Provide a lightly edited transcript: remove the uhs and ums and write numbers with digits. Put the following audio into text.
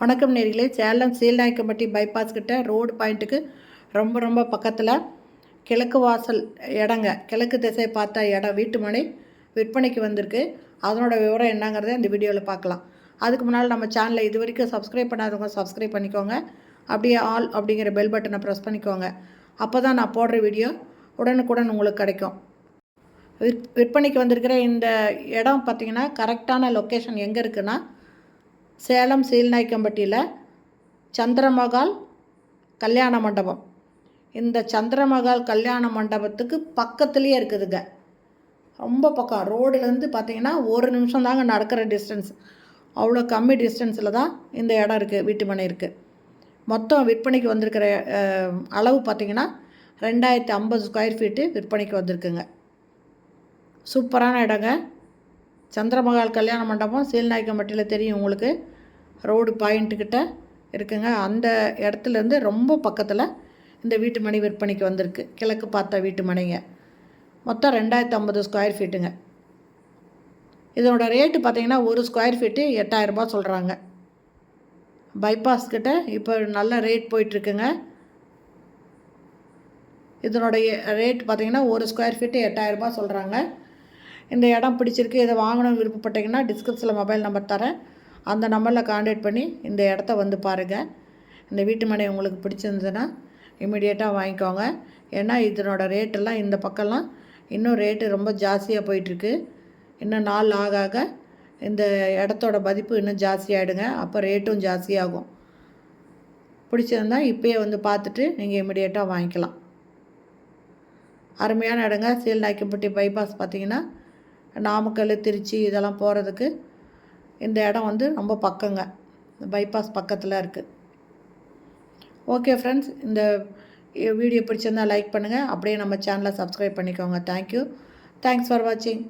வணக்கம் நேர்களே. சேலம் சீல்நாயக்கம்பட்டி பைபாஸ் கிட்ட ரோடு பாயிண்ட்டுக்கு ரொம்ப பக்கத்தில் கிழக்கு வாசல் இடங்க, கிழக்கு திசை பார்த்த இடம் வீட்டு மனை விற்பனைக்கு வந்திருக்கு. அதனோட விவரம் என்னங்கிறத இந்த வீடியோவில் பார்க்கலாம். அதுக்கு முன்னால் நம்ம சேனலை இது வரைக்கும் சப்ஸ்கிரைப் பண்ணாதவங்க சப்ஸ்கிரைப் பண்ணிக்கோங்க. அப்படியே ஆல் அப்படிங்கிற பெல் பட்டனை ப்ரெஸ் பண்ணிக்கோங்க. அப்போ தான் நான் போடுற வீடியோ உடனுக்குடன் உங்களுக்கு கிடைக்கும். விற்பனைக்கு வந்திருக்கிற இந்த இடம் பார்த்திங்கன்னா கரெக்டான லொக்கேஷன் எங்கே இருக்குன்னா சேலம் சீல்நாயக்கம்பட்டியில் சந்திரமகால் கல்யாண மண்டபம். இந்த சந்திரமகால் கல்யாண மண்டபத்துக்கு பக்கத்துலேயே இருக்குதுங்க. ரொம்ப பக்கம். ரோடுலேருந்து பார்த்திங்கன்னா 1 நிமிஷம் தாங்க நடக்கிற டிஸ்டன்ஸ். அவ்வளோ கம்மி டிஸ்டன்ஸில் தான் இந்த இடம் இருக்குது, வீட்டு மனை இருக்குது. மொத்தம் விற்பனைக்கு வந்திருக்கிற அளவு பார்த்திங்கன்னா 2050 ஸ்கொயர் ஃபீட்டு விற்பனைக்கு வந்திருக்குங்க. சூப்பரான இடங்க. சந்திரமகால் கல்யாண மண்டபம் சீல்நாயக்கம்பட்டியில் தெரியும் உங்களுக்கு. ரோடு பாயிண்ட்டுக்கிட்ட இருக்குங்க. அந்த இடத்துலேருந்து ரொம்ப பக்கத்தில் இந்த வீட்டு மனை விற்பனைக்கு வந்திருக்கு. கிழக்கு பார்த்த வீட்டு மனைங்க. மொத்தம் 2050 ஸ்கொயர் ஃபீட்டுங்க. இதனோட ரேட்டு பார்த்திங்கன்னா 1 ஸ்கொயர் ஃபீட்டு 8000 ரூபா சொல்கிறாங்க. பைபாஸ் கிட்ட இப்போ நல்ல ரேட் போயிட்டுருக்குங்க. இதனுடைய ரேட் பார்த்திங்கன்னா 1 ஸ்கொயர் ஃபீட்டு 8000 ரூபா சொல்கிறாங்க. இந்த இடம் பிடிச்சிருக்கு, இதை வாங்கணும்னு விருப்பப்பட்டீங்கன்னா டிஸ்கிரிப்ஷனில் மொபைல் நம்பர் தரேன். அந்த நம்பரில் கான்டாக்ட் பண்ணி இந்த இடத்த வந்து பாருங்கள். இந்த வீட்டு மனை உங்களுக்கு பிடிச்சிருந்ததுன்னா இமிடியேட்டாக வாங்கிக்கோங்க. ஏன்னா இதனோட ரேட்டெல்லாம் இந்த பக்கம்லாம் இன்னும் ரேட்டு ரொம்ப ஜாஸ்தியாக போயிட்டுருக்கு. இன்னும் நாள் ஆக இந்த இடத்தோட மதிப்பு இன்னும் ஜாஸ்தியாகிடுங்க. அப்போ ரேட்டும் ஜாஸ்தியாகும். பிடிச்சிருந்தால் இப்போயே வந்து பார்த்துட்டு நீங்கள் இமிடியேட்டாக வாங்கிக்கலாம். அருமையான இடங்க. சீல்நாயக்கம்பட்டி பைபாஸ் பார்த்திங்கன்னா நாமக்கல், திருச்சி இதெல்லாம் போகிறதுக்கு இந்த இடம் வந்து ரொம்ப பக்கங்க. பைபாஸ் பக்கத்தில் இருக்குது. ஓகே ஃப்ரெண்ட்ஸ், இந்த வீடியோ பிடிச்சிருந்தால் லைக் பண்ணுங்கள். அப்படியே நம்ம சேனலை சப்ஸ்கிரைப் பண்ணிக்கோங்க. தேங்க்யூ. தேங்க்ஸ் ஃபார் வாட்சிங்.